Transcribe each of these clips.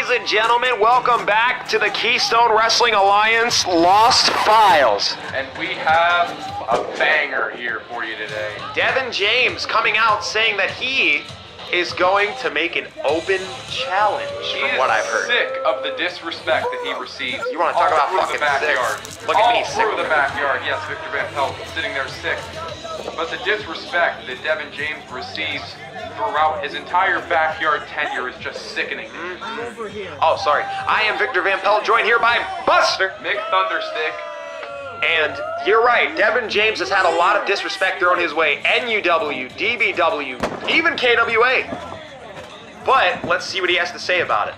Ladies and gentlemen, welcome back to the Keystone Wrestling Alliance Lost Files. And we have a banger here for you today. Devon James coming out saying that he is going to make an open challenge, from what I've heard. Sick of the disrespect that he receives. You want to talk about fucking the backyard? sick? Look at me, sick. All through the backyard. Yes, Victor Van Pelt sitting there sick. But the disrespect that Devon James receives throughout his entire backyard tenure is just sickening. Oh, sorry. I am Victor Van Pelt, joined here by Buster. Mick Thunderstick. And you're right, Devon James has had a lot of disrespect thrown his way. NUW, DBW, even KWA. But let's see what he has to say about it.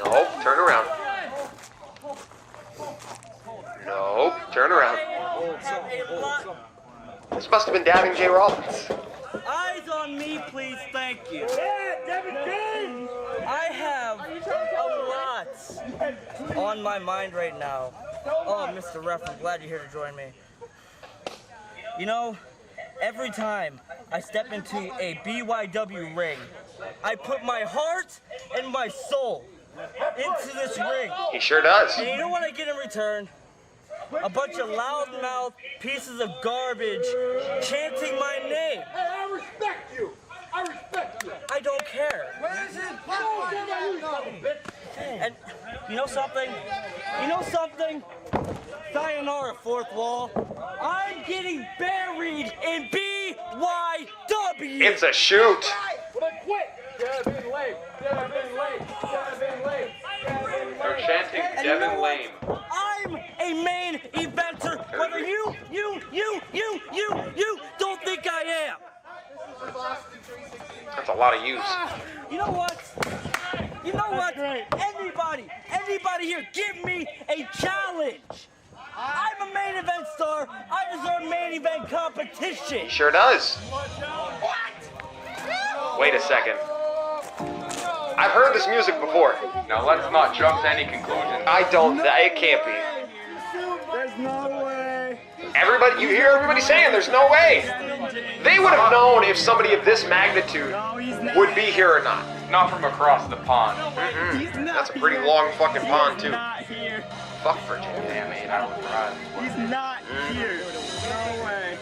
Nope, turn around. Nope, turn around. This must have been Devon J. Rollins. Eyes on me, please, thank you. Yeah, Devon James! I have a lot on my mind right now. Oh, Mr. Ref, I'm glad you're here to join me. You know, every time I step into a BYW ring, I put my heart and my soul into this ring. He sure does. And you know what I get in return? A bunch of loudmouth pieces of garbage chanting my name. Hey, I respect you. I respect you. I don't care. Where's his platform? And you know something? You know something? Sayonara, fourth wall. I'm getting buried in BYW. It's a shoot. But quit. Devon Lame. Devon Lame. Devon Lame. They're chanting And you know Devon what? Lame. I'm a main eventer, whether you don't think I am. That's a lot of use. You know what? You know what? Anybody here, give me a challenge. I'm a main event star. I deserve main event competition. He sure does. Wait a second. I've heard this music before. Now let's not jump to any conclusions. I don't. It can't be. There's no way. Everybody, you hear everybody saying there's no way. They would have known if somebody of this magnitude would be here or not. Not from across the pond. That's a pretty long fucking pond too. Here. Fuck Virginia. Damn, 8 hours ride. He's not here. No way.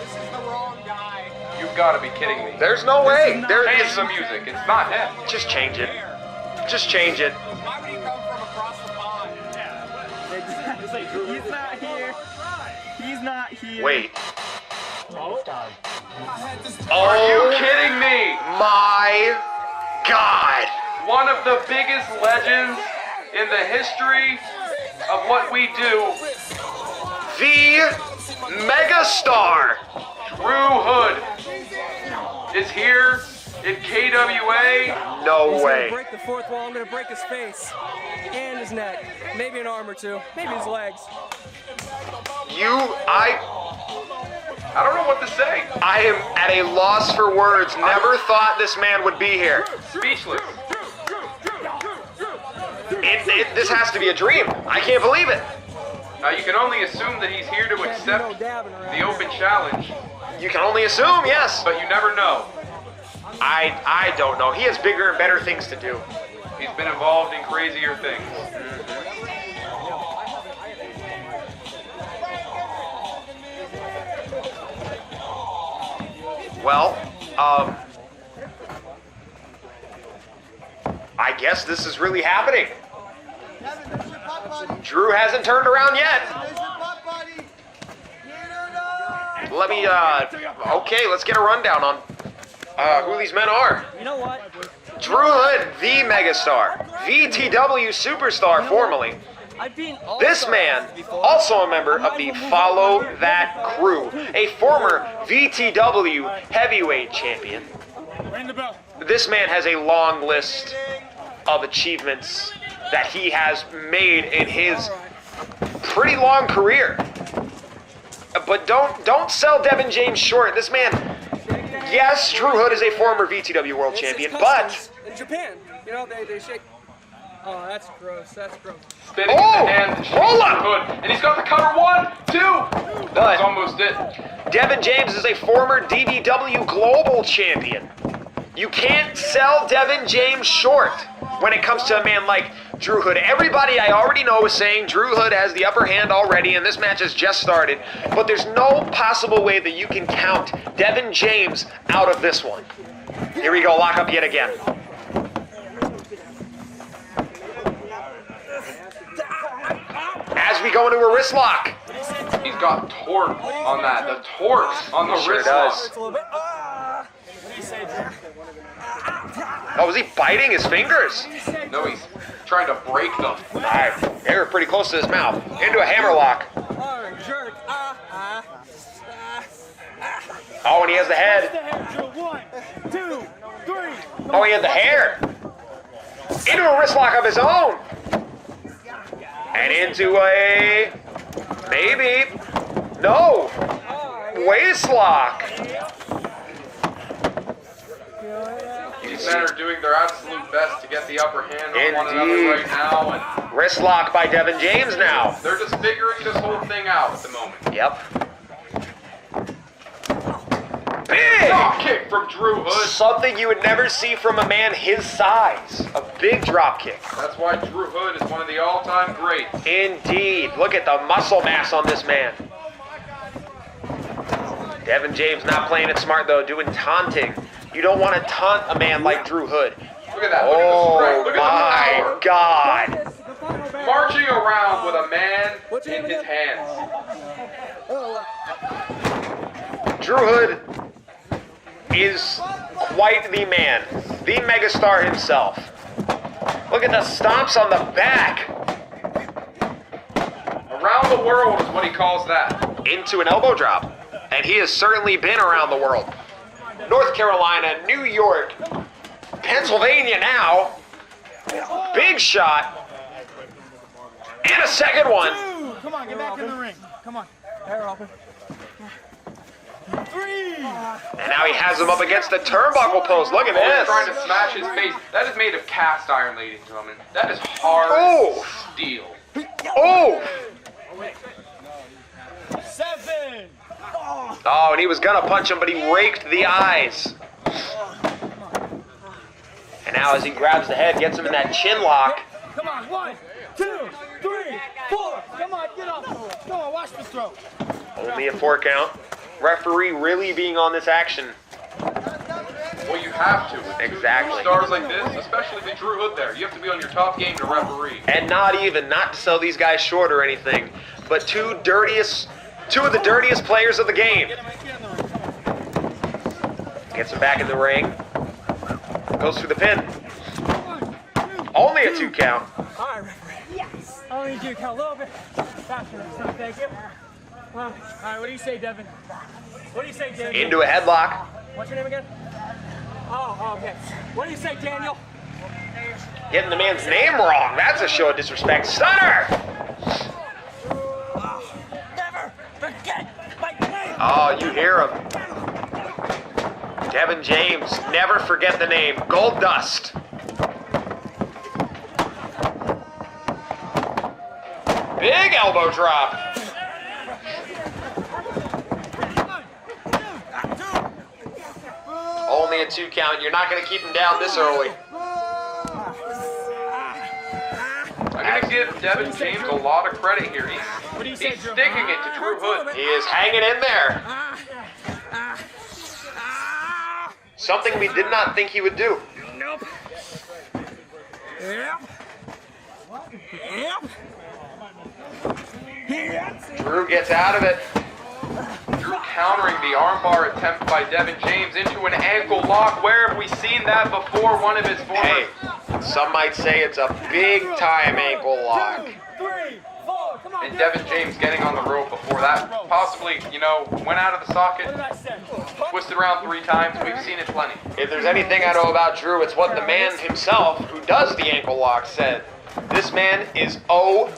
This is the wrong guy. You've got to be kidding me. There's no way. There Change is. the music. It's not him. Just change it. Just change it. Why would he come from across the pond? He's not here. He's not here. Wait. Are you Oh kidding me? my God. One of the biggest legends in the history of what we do, The megastar. Drew Hood, is here in KWA. No He's way. gonna break the fourth wall. I'm gonna break his face and his neck, maybe an arm or two, maybe his legs. I don't know what to say. I am at a loss for words. Never thought this man would be here. Speechless. This has to be a dream. I can't believe it. Now you can only assume that he's here to Can't be accept no dabbing around. the open challenge, You can only assume, yes. but you never know. I don't know. He has bigger and better things to do. He's been involved in crazier things. Well, I guess this is really happening. Drew hasn't turned around yet. Let me, okay, let's get a rundown on who these men are. You know what? Drew Hood, the megastar, VTW superstar formerly. I've been This man, also a member of the Follow That Crew, a former VTW heavyweight champion. Ring the bell. This man has a long list of achievements that he has made in his pretty long career. But don't sell Devon James short. This man, yes, Drew Hood is a former VTW world champion, but in Japan, you know, they shake. Oh, that's gross. That's gross. Spinning Oh! in the hand. Roll up! Hood. And he's got the cover. 1, 2. That's almost it. Devon James is a former DBW Global Champion. You can't sell Devon James short when it comes to a man like Drew Hood. Everybody I already know is saying Drew Hood has the upper hand already, and this match has just started. But there's no possible way that you can count Devon James out of this one. Here we go, lock up yet again. As we go into a wrist lock. He's got torque on that. The torque on the Sure wrist does. lock. A little bit. What do you say, Drew? Oh, was he biting his fingers? No, he's trying to break them. All right, they were pretty close to his mouth. Into a hammer lock. Oh, jerk. Oh, and he has the head. Drew. 1, 2, 3. Oh, he had the hair. Into a wrist lock of his own. And into a, maybe, no, waist lock. These men are doing their absolute best to get the upper hand on one another Indeed. right now, and Wrist lock by Devon James now. they're just figuring this whole thing out at the moment. Yep. Big! Drop kick from Drew Hood. Something you would never see from a man his size. A big drop kick. That's why Drew Hood is one of the all-time greats. Indeed. Look at the muscle mass on this man. Devon James not playing it smart though, doing taunting. You don't want to taunt a man like Drew Hood. Look at that. Look at the strength. Oh Look at my God. the power. Marching around with a man in his hands. Drew Hood is quite the man. The megastar himself. Look at the stomps on the back. Around the world is what he calls that. Into an elbow drop. And he has certainly been around the world. North Carolina, New York, Pennsylvania now. Big shot. And a second one. Come on, get back in the ring. Come on. Hair open. 3. And now he has him up against the turnbuckle post. Look at He's this. trying to smash his face. That is made of cast iron, ladies and gentlemen. That is hard Oh. steel. Oh. 7. Oh, and he was gonna punch him, but he raked the eyes. And now as he grabs the head, gets him in that chin lock. Come on. 1, 2, 3, 4. Come on, get off. Come on, watch the throw. Only a 4 count. Referee really being on this action. Well, you have to. With Exactly. stars like this, especially with Drew Hood there, you have to be on your top game to referee. And not to sell these guys short or anything, but two of the dirtiest players of the game. Gets him back in the ring. Goes for the pin. Only a 2 count. All right, referee. Yes. I need you to count a little bit faster next time. Thank you. All right, what do you say, Devin? What do you say, Daniel? Into a headlock. What's your name again? Oh, okay. What do you say, Daniel? Getting the man's name wrong. That's a show of disrespect. Stunner! Never forget my name. Oh, you hear him. Devon James, never forget the name. Gold Dust. Big elbow drop. Only a 2 count. You're not going to keep him down this early. I'm going to give Devon James a lot of credit here. He's sticking it to Drew Hood. He is hanging in there. Something we did not think he would do. Nope. Yep. Yep. Drew gets out of it. Drew countering the armbar attempt by Devon James into an ankle lock. Where have we seen that before? One of his former... Hey, some might say it's a big time ankle lock. 3, 4. Come on. And Devon James getting on the rope before that. Possibly, went out of the socket. What did I say? Twisted around 3 times. We've seen it plenty. If there's anything I know about Drew, it's what the man himself, who does the ankle lock, said. This man is O-V-E-O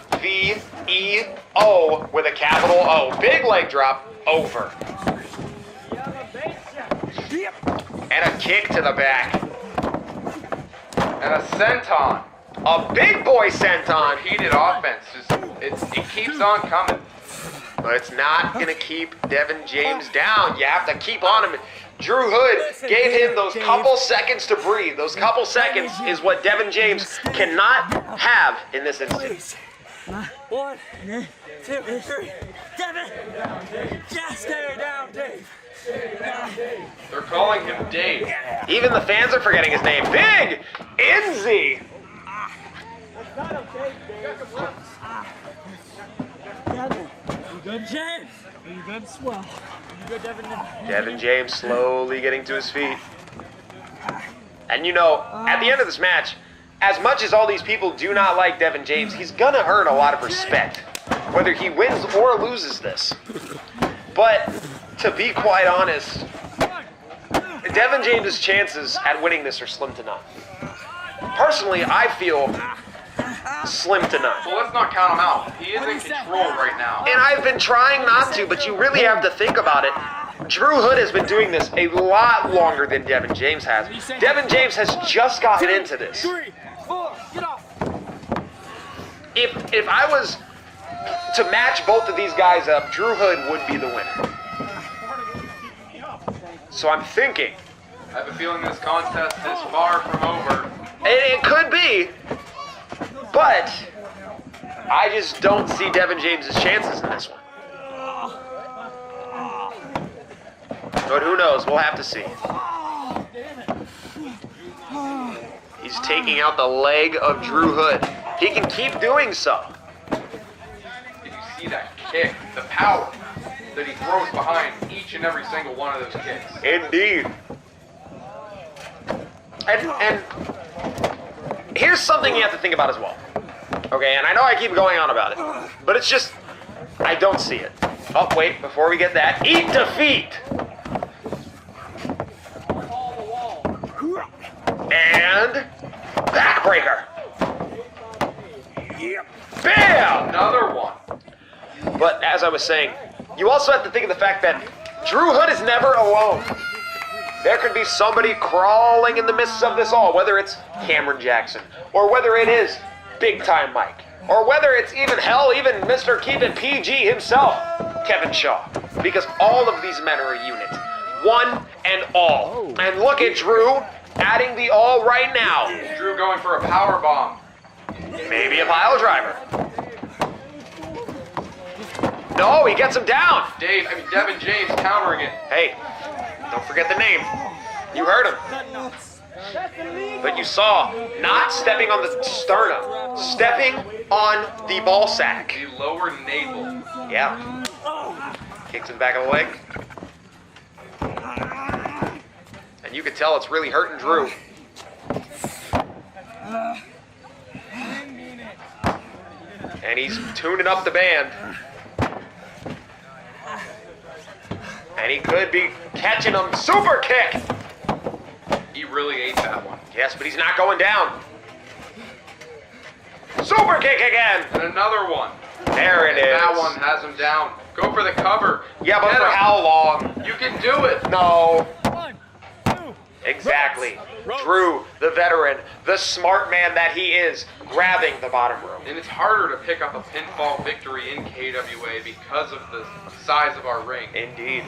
with a capital O. Big leg drop, over. Yep. And a kick to the back. And a senton. A big boy senton. Repeated offense. It keeps on coming. But it's not going to keep Devon James down. You have to keep on him. Drew Hood gave him those couple seconds to breathe. Those couple seconds is what Devon James cannot have in this instance. 1, 2, 3. Devon! Just stay down, Dave. They're calling him Dave. Even the fans are forgetting his name. Big Enzy. Devon, you good, James? Are you good, Swell? You good, Devon? Devon James slowly getting to his feet. And you know, at the end of this match, as much as all these people do not like Devon James, he's gonna earn a lot of respect, whether he wins or loses this. But to be quite honest, Devon James' chances at winning this are slim to none. Personally, I feel slim to none. So let's not count him out. He is in control right now. And I've been trying not to, but you really have to think about it. Drew Hood has been doing this a lot longer than Devon James has. Devon James has just gotten into this. 3, 4, get off. If I was to match both of these guys up, Drew Hood would be the winner. So I'm thinking, I have a feeling this contest is far from over. it could be, but I just don't see Devon James' chances in this one. But who knows? We'll have to see. He's taking out the leg of Drew Hood. He can keep doing so. Did you see that kick? The power that he throws behind each and every single one of those kicks. Indeed. And here's something you have to think about as well. Okay, and I know I keep going on about it, but it's just, I don't see it. Oh, wait, before we get that, eat defeat! And backbreaker. Bam! Another one. But as I was saying, you also have to think of the fact that Drew Hood is never alone. There could be somebody crawling in the midst of this all, whether it's Cameron Jackson, or whether it is Big Time Mike, or whether it's even Mr. Keep It PG himself, Kevin Shaw. Because all of these men are a unit. One and all. And look at Drew adding the all right now. Drew going for a power bomb. Maybe a pile driver. No, he gets him down. Devon James countering it. Hey, don't forget the name. You heard him. But you saw, not stepping on the sternum, stepping on the ball sack. The lower navel. Yeah. Kicks in the back of the leg. And you can tell it's really hurting Drew. And he's tuning up the band. And he could be catching him. Super kick! He really ate that one. Yes, but he's not going down. Super kick again! And another one. There it is. That one has him down. Go for the cover. Yeah, but Get for him. how long? You can do it. No. 1, 2. Exactly. Drew, the veteran, the smart man that he is, grabbing the bottom rope. And it's harder to pick up a pinfall victory in KWA because of the size of our ring. Indeed.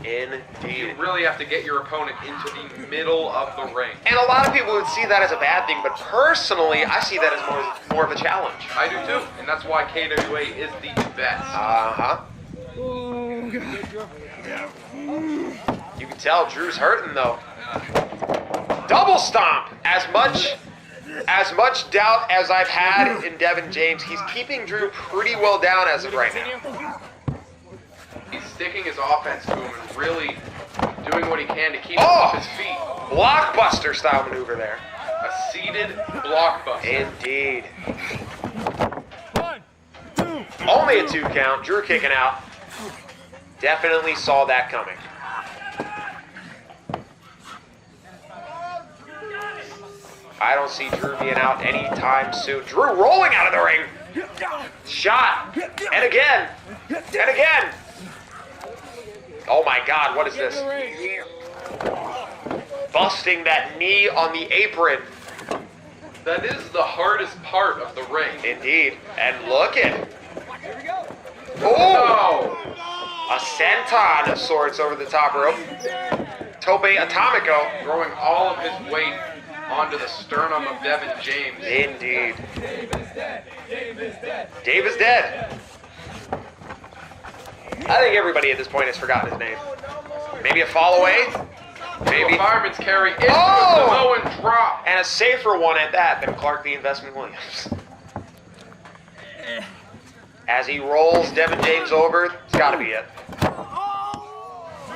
You Indeed. really have to get your opponent into the middle of the ring. And a lot of people would see that as a bad thing, but personally, I see that as more of a challenge. I do too, and that's why KWA is the best. Uh-huh. You can tell Drew's hurting though. Double stomp! As much doubt as I've had in Devon James, he's keeping Drew pretty well down as of right now. He's sticking his offense to him and really doing what he can to keep him off his feet. Blockbuster style maneuver there. A seated blockbuster. Indeed. 1, 2. Only a 2 count. Drew kicking out. Definitely saw that coming. I don't see Drew being out anytime soon. Drew rolling out of the ring. Shot. And again. And again. Oh my God, what is this? Busting that knee on the apron. That is the hardest part of the ring. Indeed. And look at. Oh! A senton of sorts over the top rope. Tope Atomico. Throwing all of his weight onto the sternum of Devon James. Indeed. Dave is dead. I think everybody at this point has forgotten his name. Maybe a fall away? Maybe. A fireman's carry into Oh! a Samoan drop. And a safer one at that than Clark the Investment Williams. As he rolls Devon James over, it's got to be it.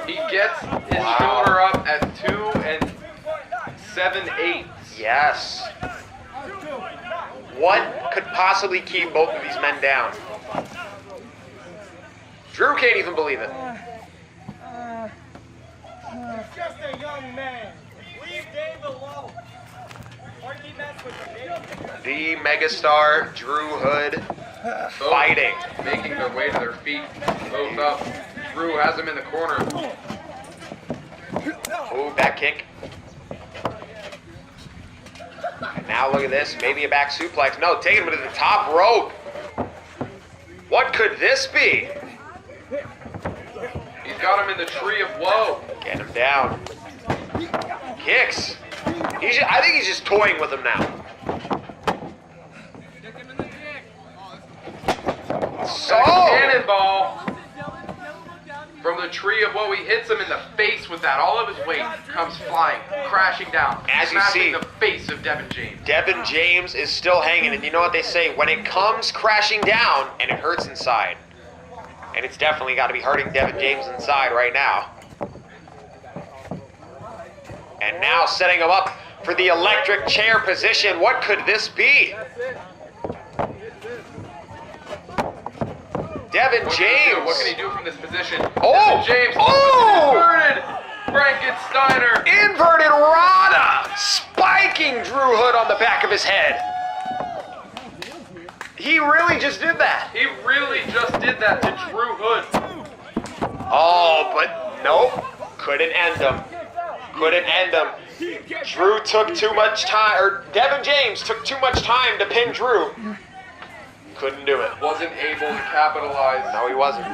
He gets his shoulder up at 2 7/8. Yes. What could possibly keep both of these men down? Drew can't even believe it. He's just a young man. Leave Dave alone. Or he mess with him. The megastar Drew Hood fighting. Making their way to their feet. Both up. Drew has him in the corner. Ooh, back kick. And now look at this. Maybe a back suplex. No, taking him to the top rope. What could this be? He's got him in the tree of woe. Get him down. Kicks. I think he's just toying with him now. So, Cannonball from the tree of woe. He hits him in the face with that. All of his weight comes flying, crashing down, As you smashing see, the face of Devon James. Devon James is still hanging, and you know what they say? When it comes crashing down, and it hurts inside. And it's definitely got to be hurting Devon James inside right now. And now setting him up for the electric chair position. What could this be? Devon James. What can he do from this position? Oh! Devon James. Oh! Inverted Frankensteiner. Inverted Rana, spiking Drew Hood on the back of his head. He really just did that. He really just did that to Drew Hood. Oh, but nope. Couldn't end him. Couldn't end him. Drew took too much time, or Devon James took too much time to pin Drew. Couldn't do it. Wasn't able to capitalize. No, he wasn't.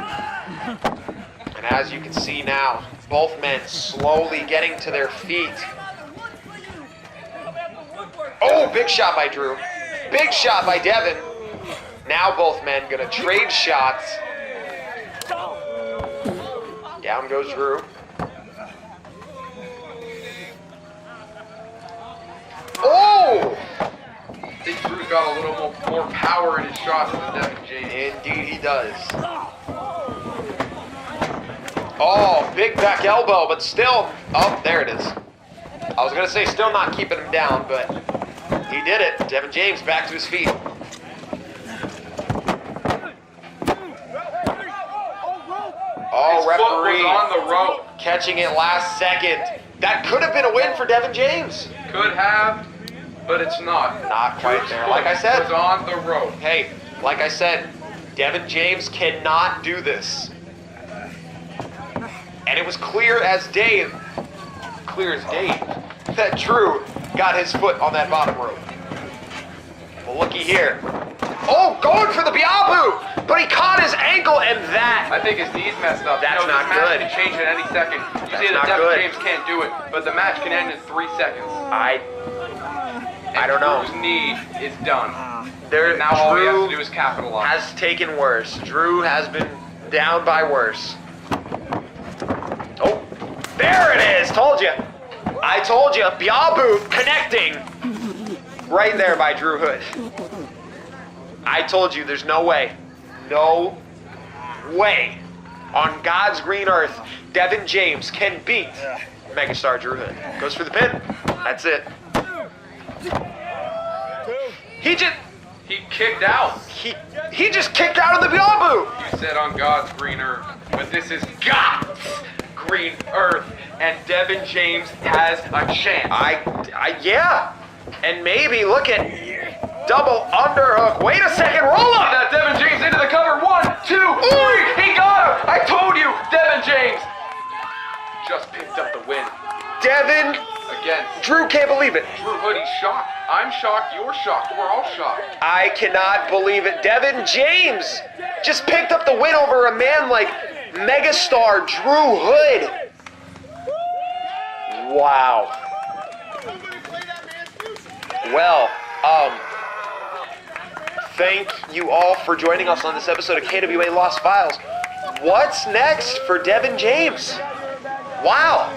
And as you can see now, both men slowly getting to their feet. Oh, big shot by Drew. Big shot by Devon. Now both men gonna trade shots. Down goes Drew. Oh! I think Drew's got a little more power in his shots than Devon James. Indeed he does. Oh, big back elbow, but still. Oh, there it is. I was gonna say still not keeping him down, but he did it. Devon James back to his feet. Oh, His foot referee was on the rope. catching it last second. That could have been a win for Devon James. Could have, but it's not. Not quite Drew's there. foot Like I said. was on the rope. Hey, like I said, Devon James cannot do this. And it was clear as day, that Drew got his foot on that bottom rope. Well, looky here. Oh, going for the Biabu, but he caught his ankle, and that. I think his knee's messed up. That's not this good. match can change at any second. You That's see that not Devon good. James can't do it, but the match can end in 3 seconds. I don't know. Drew's knee is done. There, Now all he has to Drew do is capitalize. has taken worse. Drew has been down by worse. Oh, there it is. Told you. I told you. Biabu connecting. Right there by Drew Hood. I told you there's no way. No way. On God's green earth, Devon James can beat megastar Drew Hood. Goes for the pin. That's it. He kicked out. He just kicked out of the Biabu. You said on God's green earth, but this is God's green earth, and Devon James has a chance. Yeah. And maybe look at double underhook. Wait a second, roll up. That Devon James into the cover. 1, 2, 3. He got him. I told you, Devon James just picked up the win. Devon Again, Drew can't believe it. Drew Hoodie's shocked. I'm shocked. You're shocked. We're all shocked. I cannot believe it. Devon James just picked up the win over a man like megastar Drew Hood. Wow. Well, thank you all for joining us on this episode of KWA Lost Files. What's next for Devon James? Wow.